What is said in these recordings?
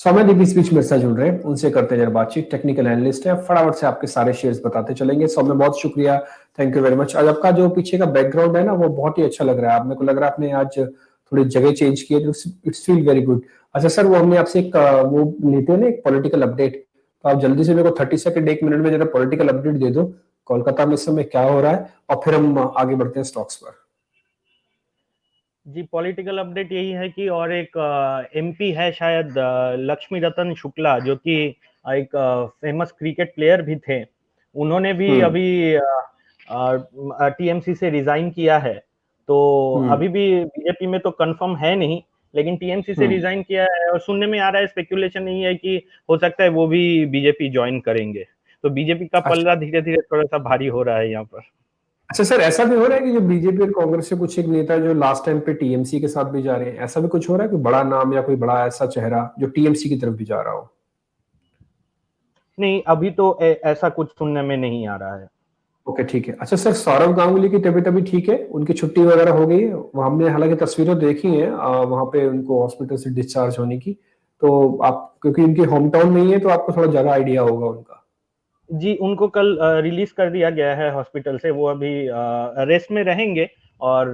सौम्या दीप इस बीच मेरे साथ जुड़ रहे हैं, उनसे करते हैं जरा बातचीत। टेक्निकल एनालिस्ट है, फटाफट से आपके सारे शेयर्स बताते चलेंगे। सौम्या बहुत शुक्रिया, थैंक यू वेरी मच। आज आपका जो पीछे का बैकग्राउंड है ना, वो बहुत ही अच्छा लग रहा है। मेरे को लग रहा है आपने आज थोड़ी जगह चेंज की है, इट्स फील वेरी गुड। अच्छा सर, वो हमने आपसे एक वो लेते हैं ना, एक पॉलिटिकल अपडेट, तो आप जल्दी से मेरे को 30 सेकंड 1 मिनट में जरा पॉलिटिकल अपडेट दे दो, कोलकाता में इस समय क्या हो रहा है, और फिर हम आगे बढ़ते हैं स्टॉक्स पर। जी, पॉलिटिकल अपडेट यही है कि और एक एमपी है शायद, लक्ष्मी रतन शुक्ला, जो कि एक फेमस क्रिकेट प्लेयर भी थे। उन्होंने भी अभी टीएमसी से रिजाइन किया है। तो अभी भी बीजेपी में तो कंफर्म है नहीं, लेकिन टीएमसी से रिजाइन किया है और सुनने में आ रहा है, स्पेकुलेशन नहीं है कि हो सकता है वो भी बीजेपी ज्वाइन करेंगे। तो बीजेपी का पल्ला धीरे धीरे थोड़ा सा भारी हो रहा है यहाँ पर। अच्छा सर, ऐसा भी हो रहा है कि जो बीजेपी और कांग्रेस से कुछ एक नेता जो लास्ट टाइम पे टीएमसी के साथ भी जा रहे हैं, ऐसा भी कुछ हो रहा है? कोई बड़ा नाम या कोई बड़ा ऐसा चेहरा जो टीएमसी की तरफ भी जा रहा हो? नहीं, अभी तो ऐसा कुछ सुनने में नहीं आ रहा है। ओके, ठीक है। अच्छा सर, सौरव गांगुली की तबीयत अभी ठीक है? उनकी छुट्टी वगैरह हो गई है? वो हमने हालांकि तस्वीरें देखी हैं वहां पे उनको हॉस्पिटल से डिस्चार्ज होने की। तो आप क्योंकि उनके होम टाउन में ही है, तो आपको थोड़ा ज्यादा आइडिया होगा उनका। जी, उनको कल रिलीज कर दिया गया है हॉस्पिटल से। वो अभी रेस्ट में रहेंगे और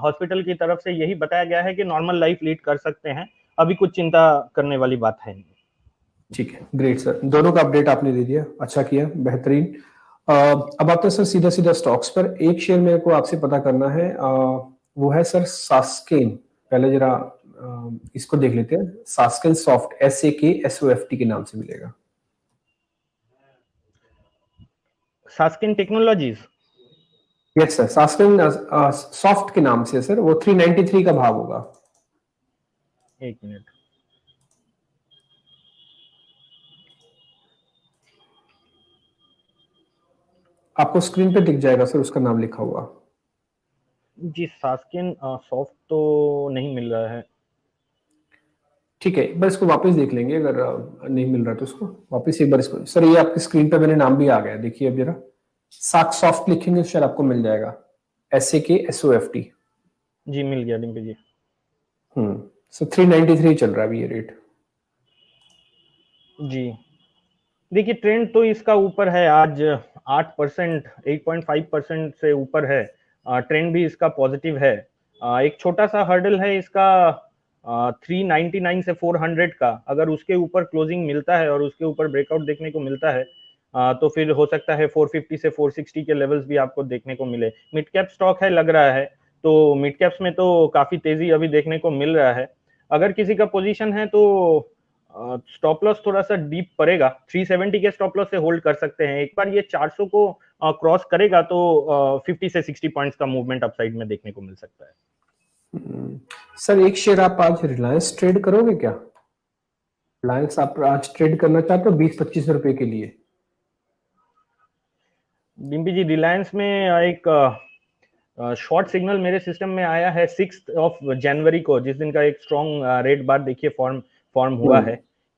हॉस्पिटल की तरफ से यही बताया गया है कि नॉर्मल लाइफ लीड कर सकते हैं। अभी कुछ चिंता करने वाली बात है नहीं। ठीक है, ग्रेट सर, दोनों का अपडेट आपने दे दिया, अच्छा किया, बेहतरीन। अब आते हैं सर सीधा सीधा स्टॉक्स पर। एक शेयर मेरे को आपसे पता करना है, वो है सर सास्केन। पहले जरा इसको देख लेते हैं। सास्केन सॉफ्ट, SAKSOFT के नाम से मिलेगा। सास्किन टेक्नोलॉजीज। यस सर, सास्केन सॉफ्ट के नाम से सर। वो 393 का भाव होगा। एक मिनट। आपको स्क्रीन पे दिख जाएगा सर, उसका नाम लिखा हुआ। जी, सास्किन सॉफ्ट तो नहीं मिल रहा है। ठीक है, एक बार इसको वापस देख लेंगे, अगर नहीं मिल रहा तो उसको वापस एक बार इसको। सर ये आपकी स्क्रीन पे मेरे नाम भी आ गया, देखिए अब जरा। साक सॉफ्ट लिखेंगे शायद आपको मिल जाएगा, SAKSOFT। जी, मिल गया डिम्पी जी। सो 393 चल रहा है अभी ये रेट। जी, देखिए ट्रेंड तो इसका ऊपर है आज। 8%, 8.5% से ऊपर है। ट्रेंड भी इसका पॉजिटिव है। एक छोटा सा हर्डल है इसका 399 से 400 का। अगर उसके ऊपर क्लोजिंग मिलता है और उसके ऊपर ब्रेकआउट देखने को मिलता है, तो फिर हो सकता है 450 से 460 के लेवल्स भी आपको देखने को मिले। मिड कैप स्टॉक है लग रहा है, तो मिड कैप्स में तो काफी तेजी अभी देखने को मिल रहा है। अगर किसी का पोजीशन है तो स्टॉप लॉस थोड़ा सा डीप पड़ेगा। 370 के स्टॉप लॉस से होल्ड कर सकते हैं। एक बार ये 400 को क्रॉस करेगा तो 50 से 60 पॉइंट्स का मूवमेंट अपसाइड में देखने को मिल सकता है। सर एक शेयर आप आज रिलायंस ट्रेड करोगे क्या? रिलायंस आप आज ट्रेड करना चाहते हो 20-25 रुपए के लिए? डिम्पी जी, रिलायंस में एक शॉर्ट सिग्नल मेरे सिस्टम में आया है 6 जनवरी को, जिस दिन का एक स्ट्रॉन्ग रेड बार देखिए फॉर्म हुआ है।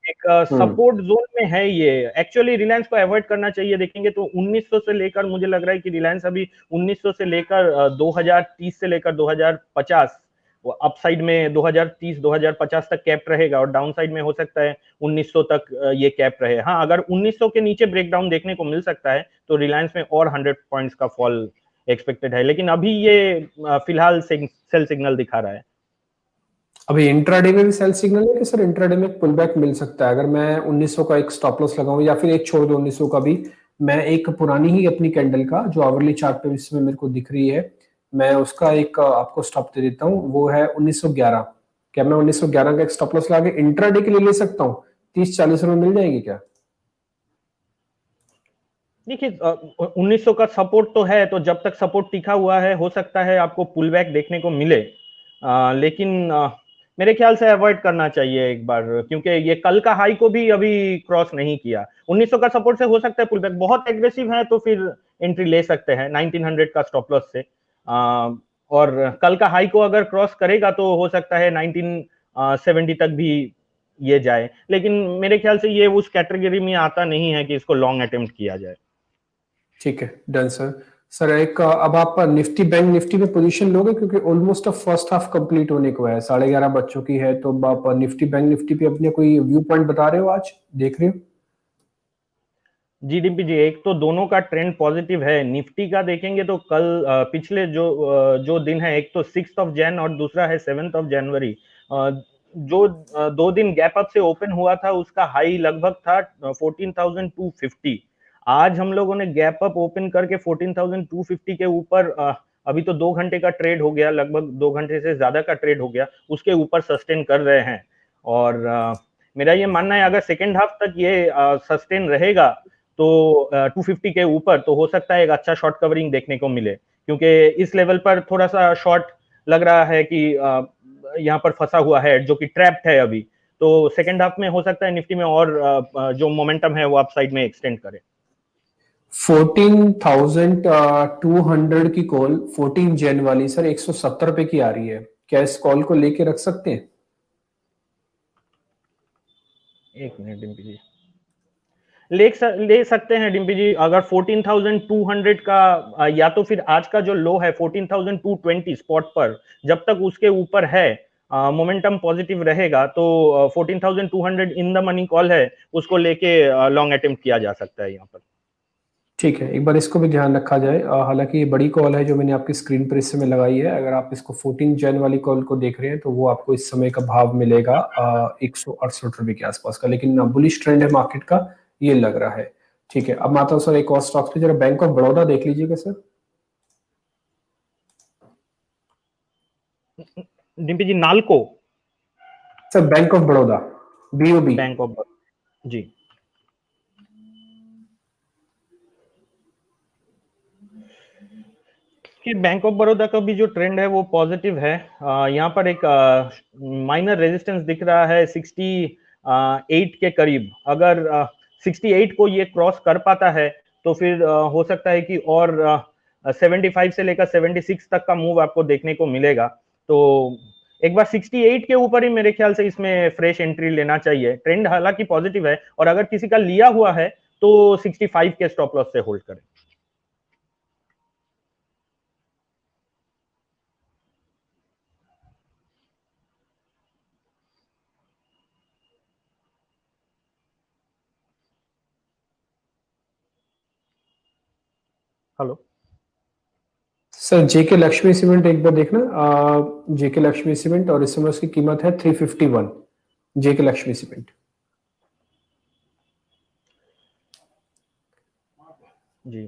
एक सपोर्ट जोन में है ये। एक्चुअली रिलायंस को अवॉइड करना चाहिए। देखेंगे तो 1900 से लेकर, मुझे लग रहा है कि रिलायंस अभी 1900 से लेकर 2030 से लेकर 2050, वो अपसाइड में 2030 2050 तक कैप रहेगा और डाउन साइड में हो सकता है 1900 तक ये कैप रहे। हाँ, अगर 1900 के नीचे ब्रेकडाउन देखने को मिल सकता है तो रिलायंस में और 100 पॉइंट्स का फॉल एक्सपेक्टेड है, लेकिन अभी ये फिलहाल सेल सिग्नल दिखा रहा है। अभी इंट्राडे में भी सेल सिग्नल है कि सर इंट्राडे में पुल बैक मिल सकता है? अगर मैं 1900 का एक स्टॉप लॉस लगाऊं, या फिर एक छोड़ दो 1900 का भी, मैं एक पुरानी ही अपनी कैंडल का जो आवरली चार्ट पे इसमें मेरे को दिख रही है, मैं उसका एक आपको स्टॉप दे देता हूँ, वो है 1911। क्या मैं 1911 का एक स्टॉप लॉस लगा के इंट्राडे के लिए ले सकता हूँ? 30-40 रुपए मिल जाएगी क्या? देखिए 1900 का सपोर्ट तो है, तो जब तक सपोर्ट टिका हुआ है हो सकता है आपको पुल बैक देखने को मिले। लेकिन मेरे ख्याल से अवॉइड करना चाहिए एक बार, क्योंकि ये कल का हाई को भी अभी क्रॉस नहीं किया। 1900 का सपोर्ट से हो सकता है पुल बैक। बहुत एग्रेसिव है तो फिर एंट्री ले सकते हैं 1900 का स्टॉप लॉस से। और कल का हाई को अगर क्रॉस करेगा तो हो सकता है 1970 तक भी ये जाए, लेकिन मेरे ख्याल से ये उस कैटेगरी में आता नहीं है कि इसको लॉन्ग अटेम्प्ट किया जाए। ठीक है, डन सर। सर एक अब आप निफ्टी बैंक निफ्टी में पोजीशन लोगे, क्योंकि ऑलमोस्ट अब फर्स्ट हाफ कंप्लीट होने को है, 11:30 बज चुकी है, तो अब आप निफ्टी बैंक निफ्टी पे अपने कोई व्यू पॉइंट बता रहे हो, आज देख रहे हो? जीडीपी जी, एक तो दोनों का ट्रेंड पॉजिटिव है। निफ्टी का देखेंगे तो कल पिछले जो दिन है, एक तो 6 ऑफ जैन और दूसरा है 7 ऑफ जनवरी, जो 2 दिन गैप अप से ओपन हुआ था, उसका हाई लगभग था 14,250। आज हम लोगों ने गैप अप ओपन करके 14,250 के ऊपर, अभी तो 2 घंटे का ट्रेड हो गया, लगभग 2 घंटे से ज्यादा का ट्रेड हो गया, उसके ऊपर सस्टेन कर रहे हैं। और मेरा ये मानना है, अगर सेकेंड हाफ तक ये सस्टेन रहेगा तो 250 के ऊपर, तो हो सकता है एक अच्छा शॉर्ट कवरिंग देखने को मिले, क्योंकि इस लेवल पर थोड़ा सा शॉर्ट लग रहा है कि यहाँ पर फंसा हुआ है, जो कि ट्रैप्ड है अभी। तो सेकेंड हाफ में हो सकता है निफ्टी में और जो मोमेंटम है वो अपसाइड में एक्सटेंड करे। 14,200 की कॉल 14 जैन वाली सर 170 रुपए की आ रही है, क्या इस कॉल को लेके रख सकते हैं? एक मिनट डिम्पी जी, ले सकते हैं डिम्पी जी। अगर 14,200 का या तो फिर आज का जो लो है 14,220 स्पॉट पर, जब तक उसके ऊपर है, मोमेंटम पॉजिटिव रहेगा, तो 14,200 इन द मनी कॉल है, उसको लेके लॉन्ग अटेम्प्ट किया जा सकता है यहाँ पर। ठीक है, एक बार इसको भी ध्यान रखा जाए। हालांकि ये बड़ी कॉल है जो मैंने आपकी स्क्रीन पर इस समय लगाई है, अगर आप इसको 14 जैन वाली कॉल को देख रहे हैं तो वो आपको इस समय का भाव मिलेगा 168 रुपए के आसपास का, लेकिन बुलिश ट्रेंड है मार्केट का, ये लग रहा है। ठीक है, अब मैं आता हूँ सर एक और स्टॉक्स पे, जरा बैंक ऑफ बड़ौदा देख लीजिएगा sir. Dimpy ji, Nalco? Sir bank of Baroda, BOB। Bank of ji, कि बैंक ऑफ बड़ौदा का भी जो ट्रेंड है वो पॉजिटिव है। यहाँ पर एक माइनर रेजिस्टेंस दिख रहा है 68 के करीब। अगर 68 को ये क्रॉस कर पाता है तो फिर हो सकता है कि और 75 से लेकर 76 तक का मूव आपको देखने को मिलेगा। तो एक बार 68 के ऊपर ही मेरे ख्याल से इसमें फ्रेश एंट्री लेना चाहिए। ट्रेंड हालांकि पॉजिटिव है, और अगर किसी का लिया हुआ है तो 65 के स्टॉप लॉस से होल्ड करें। हेलो सर जेके लक्ष्मी सीमेंट एक बार देखना, जेके लक्ष्मी सीमेंट, और इस समय उसकी कीमत है 351, जेके लक्ष्मी सीमेंट। जी,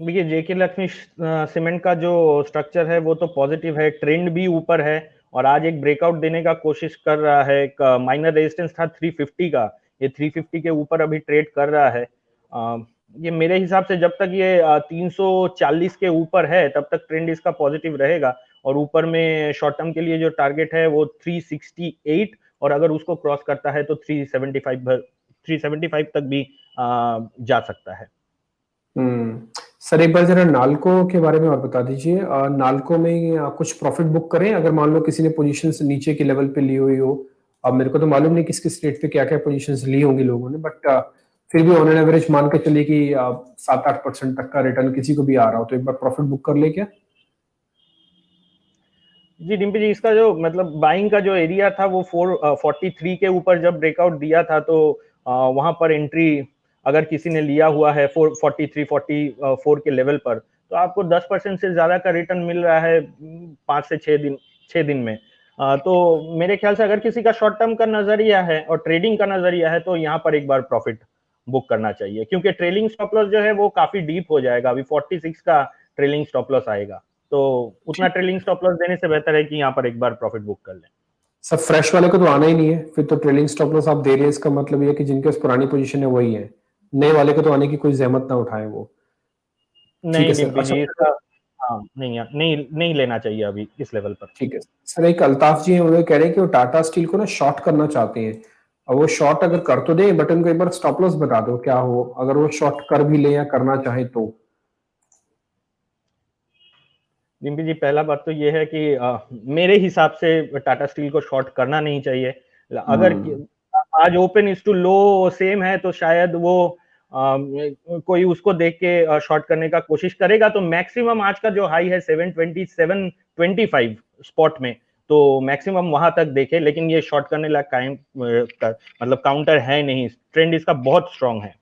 देखिए जेके लक्ष्मी सीमेंट का जो स्ट्रक्चर है वो तो पॉजिटिव है, ट्रेंड भी ऊपर है, और आज एक ब्रेकआउट देने का कोशिश कर रहा है। एक माइनर रेजिस्टेंस था 350 का, ये 350 के ऊपर अभी ट्रेड कर रहा है। ये मेरे हिसाब से जब तक ये 340 के ऊपर है तब तक ट्रेंड इसका पॉजिटिव रहेगा, और ऊपर में शॉर्ट टर्म के लिए जो टारगेट है वो 368, और अगर उसको क्रॉस करता है तो 375 तक भी जा सकता है। सर एक बार जरा नालको के बारे में और बता दीजिए, नालको में कुछ प्रॉफिट बुक करें अगर मान लो किसी ने पोजीशन नीचे के लेवल पे ली हुई हो। अब मेरे को तो मालूम नहीं किस किस रेट पे क्या क्या पोजीशंस ली होंगी लोगों ने, बट फिर भी ऑन एन एवरेज मान के चलिए कि 7-8% तक का रिटर्न किसी को भी आ रहा हो तो एक बार प्रॉफिट बुक कर ले क्या? जी डिम्पी जी, इसका जो मतलब बाइंग का जो एरिया था वो 443 के ऊपर जब ब्रेकआउट दिया था, तो वहां पर एंट्री अगर किसी ने लिया हुआ है 443-44 के लेवल पर, तो आपको 10% से ज्यादा का रिटर्न मिल रहा है 5 से 6 दिन में। तो मेरे ख्याल से अगर किसी का शॉर्ट टर्म का नजरिया है और ट्रेडिंग का नजरिया है तो यहाँ पर एक बार प्रॉफिट बुक करना चाहिए, क्योंकि ट्रेलिंग स्टॉप लॉस जो है वो काफी डीप हो जाएगा। अभी 46 का ट्रेलिंग स्टॉप लॉस आएगा, तो उतना ट्रेलिंग स्टॉप लॉस देने से बेहतर है कि यहाँ पर एक बार प्रॉफिट बुक कर लें। सब फ्रेश वाले को तो आना ही नहीं है, फिर तो ट्रेलिंग स्टॉप लॉस आप दे रहे हैं, इसका मतलब ये है कि जिनके पास पुरानी पोजीशन है वही है, नए वाले को तो आने की कोई जहमत ना उठाए वो। ठीक नहीं है सर, डिम्पी अच्छा। जी, इसका हाँ नहीं नहीं नहीं लेना चाहिए अभी इस लेवल पर। ठीक है सर, एक अल्ताफ जी हैं, उन्होंने कह रहे हैं कि वो टाटा स्टील को ना शॉर्ट करना चाहते हैं। अब वो शॉर्ट अगर कर तो दे, बट उनको एक बार स्टॉप लॉस बता दो क्या हो अगर वो शॉर्ट कर भी ले या करना चाहे तो। डिम्पी जी, पहला बात तो ये है कि मेरे हिसाब से टाटा स्टील को शॉर्ट करना नहीं चाहिए। अगर हम्म। आज open is to low same है तो शायद वो कोई उसको देख के शॉर्ट करने का कोशिश करेगा तो मैक्सिमम आज का जो हाई है 727.25 स्पॉट में, तो मैक्सिमम वहां तक देखे, लेकिन ये शॉर्ट करने लायक मतलब काउंटर है नहीं, ट्रेंड इसका बहुत स्ट्रांग है।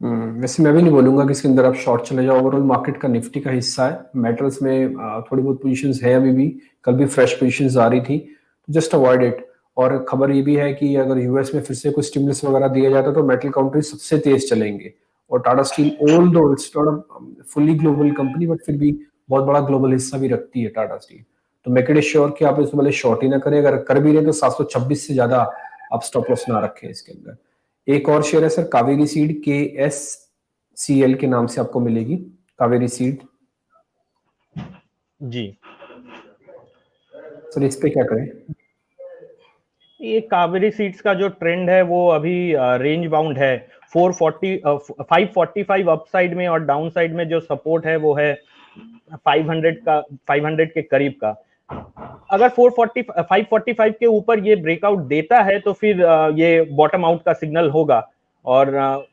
वैसे मैं भी नहीं बोलूंगा कि इसके अंदर आप शॉर्ट चले जाओ, ओवरऑल मार्केट का निफ्टी का हिस्सा है, मेटल्स में थोड़ी बहुत पोजीशंस है अभी भी, कल भी फ्रेश पोजीशंस आ रही थी, तो जस्ट अवॉइड इट। और खबर ये भी है कि अगर यूएस में फिर से कोई स्टिमुलस वगैरह दिया जाता है तो मेटल काउंटर सबसे तेज चलेंगे। और टाटा स्टील ऑल दो it's not fully global company but फिर भी बहुत बड़ा ग्लोबल हिस्सा भी रखती है टाटा स्टील, तो मेक इट श्योर कि आप इसमें पहले शॉर्ट ही ना करें, अगर कर भी रहे तो 726 से ज्यादा आप स्टॉप लॉस ना रखें इसके अंदर। एक और शेयर है सर कावेरी सीड, KSCL के नाम से आपको मिलेगी कावेरी सीड जी। सर इस पे क्या करें? ये कावेरी सीड्स का जो ट्रेंड है वो अभी रेंज बाउंड है, 545 अपसाइड में, और डाउन साइड में जो सपोर्ट है वो है 500 के करीब का। अगर 545 के ऊपर ये ब्रेकआउट देता है तो फिर ये बॉटम आउट का सिग्नल होगा, और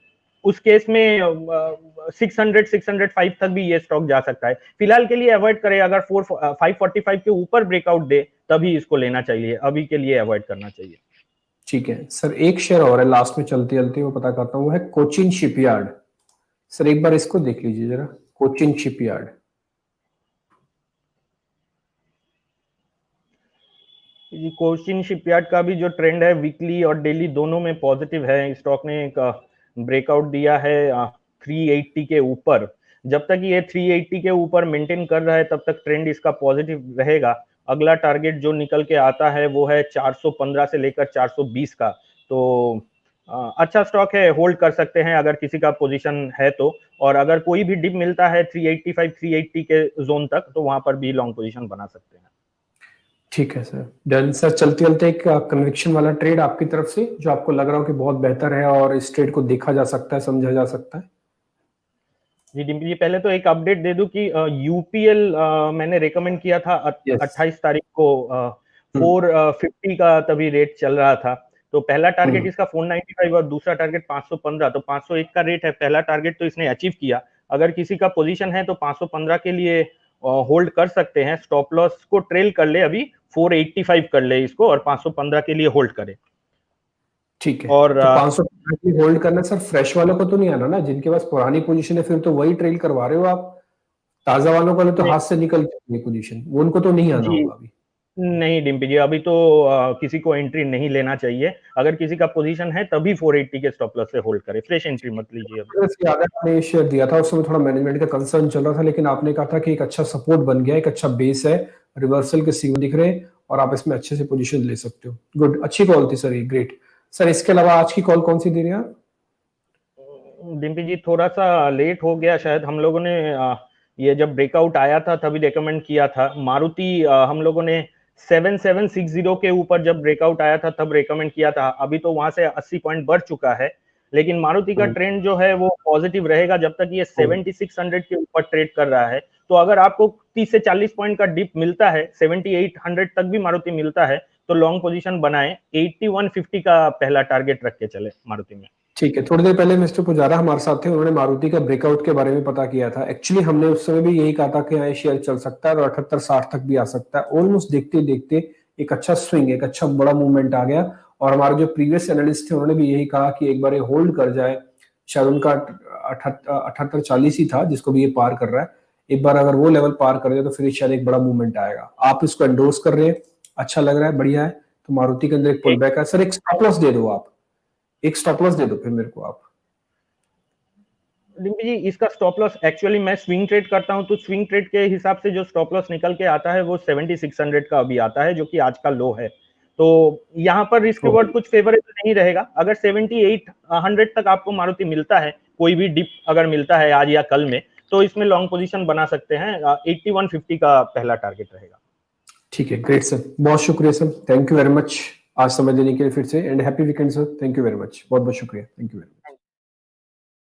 उस केस में 605 तक भी ये स्टॉक जा सकता है। फिलहाल के लिए अवॉइड करें, अगर 545 के ऊपर ब्रेकआउट दे तभी इसको लेना चाहिए, अभी के लिए अवॉइड करना चाहिए। ठीक है सर, एक शेयर और है लास्ट में चलते चलते वो पता करता हूँ, वो है कोचिन शिपयार्ड। सर एक बार इसको देख लीजिए जरा, कोचिन शिपयार्ड। कोचिन शिपयार्ड का भी जो ट्रेंड है वीकली और डेली दोनों में पॉजिटिव है। स्टॉक ने एक ब्रेकआउट दिया है 380 के ऊपर, जब तक ये 380 के ऊपर मेंटेन कर रहा है तब तक ट्रेंड इसका पॉजिटिव रहेगा। अगला टारगेट जो निकल के आता है वो है 415 से लेकर 420 का, तो अच्छा स्टॉक है, होल्ड कर सकते हैं अगर किसी का पोजीशन है तो। और अगर कोई भी डिप मिलता है 385 380 के जोन तक तो वहां पर भी लॉन्ग पोजीशन बना सकते हैं। ठीक है सर, डन सर। चलते चलते एक कन्विक्शन वाला ट्रेड आपकी तरफ से जो आपको लग रहा हो कि बहुत बेहतर है और इस ट्रेड को देखा जा सकता है, समझा जा सकता है। जी डिम्पी जी, पहले तो एक अपडेट दे दूं कि यूपीएल मैंने रेकमेंड किया था 28 तारीख को, 450 का तभी रेट चल रहा था, तो पहला टारगेट इसका 495 और दूसरा टारगेट 515, तो 501 का रेट है, पहला टारगेट तो इसने अचीव किया। अगर किसी का पोजीशन है तो 515 के लिए होल्ड कर सकते हैं, स्टॉप लॉस को ट्रेल कर ले, अभी 485 कर ले इसको और 515 के लिए होल्ड करे। ठीक है, और तो 515 की होल्ड करना सर, फ्रेश वालों को तो नहीं आना ना, जिनके पास पुरानी पोजीशन है फिर तो वही ट्रेल करवा रहे हो आप, ताजा वालों को तो हाथ से निकल जाएगी पोजीशन, वो उनको तो नहीं आना होगा अभी। नहीं डिम्पी जी, अभी तो किसी को एंट्री नहीं लेना चाहिए, अगर किसी का पोजीशन है तभी 480 के स्टॉप लॉस से होल्ड करे, फ्रेश एंट्री मत लीजिए। अभी याद है आपने शेयर दिया था, उस समय थोड़ा मैनेजमेंट का कंसर्न चल रहा था, लेकिन आपने कहा था कि एक अच्छा सपोर्ट बन गया, एक अच्छा बेस है, रिवर्सल के सिग्नल दिख रहे और आप इसमें अच्छे से पोजीशन ले सकते हो। गुड, अच्छी कॉल थी सर ये, ग्रेट। सर इसके अलावा आज की कॉल कौन सी दे रहे हैं आप? डिम्पी जी थोड़ा सा लेट हो गया शायद, हम लोगों ने ये जब ब्रेकआउट आया था तभी रेकमेंड किया था। मारुति हम लोगों ने 7760 के ऊपर जब ब्रेकआउट आया था तब रेकमेंड किया था, अभी तो वहां से 80 पॉइंट बढ़ चुका है, लेकिन मारुति का ट्रेंड जो है वो पॉजिटिव रहेगा जब तक ये 7600 के ऊपर ट्रेड कर रहा है। तो अगर आपको 30 से 40 पॉइंट का डिप मिलता है, 7800 तक भी मारुति मिलता है, तो लॉन्ग पोजीशन बनाए, 8150 का पहला टारगेट रख के चले मारुति में। ठीक है, थोड़ी देर पहले मिस्टर पुजारा हमारे साथ थे, उन्होंने मारुति का ब्रेकआउट के बारे में पता किया था। एक्चुअली हमने उस समय भी यही कहा था कि यहाँ शेयर चल सकता है और 78-60 तक भी आ सकता है। ऑलमोस्ट देखते देखते एक अच्छा स्विंग, एक अच्छा बड़ा मूवमेंट आ गया, और हमारे जो प्रीवियस एनालिस्ट थे उन्होंने भी यही कहा कि एक बार ये होल्ड कर जाए, शायद उनका 78-40 ही था जिसको भी ये पार कर रहा है, एक बार अगर वो लेवल पार कर जाए तो फिर शायद एक बड़ा मूवमेंट आएगा। आप इसको एंडोर्स कर रहे हैं, अच्छा लग रहा है, बढ़िया है, तो मारुति के अंदर एक पुल बैक है। सर एक स्टॉप लॉस दे दो, आप एक स्टॉप लॉस दे दो फिर मेरे को आप। डिम्पी जी इसका स्टॉप लॉस, एक्चुअली मैं स्विंग ट्रेड करता हूं, तो स्विंग ट्रेड के हिसाब से जो स्टॉप लॉस निकल के आता है वो 7600 का अभी आता है, जो कि आज का लो है, तो यहाँ पर रिस्क रिवॉर्ड कुछ फेवरेबल नहीं रहेगा। अगर 7800 तक आपको मारुति मिलता है, कोई भी डिप अगर मिलता है आज या कल में, तो इसमें लॉन्ग पोजीशन बना सकते हैं, 8150 का पहला टारगेट रहेगा। ठीक है, ग्रेट सर, बहुत शुक्रिया sir, thank you very much आज समय देने के लिए फिर से, and happy weekend sir, thank you very much, बहुत बहुत शुक्रिया, थैंक यू वेरी मच।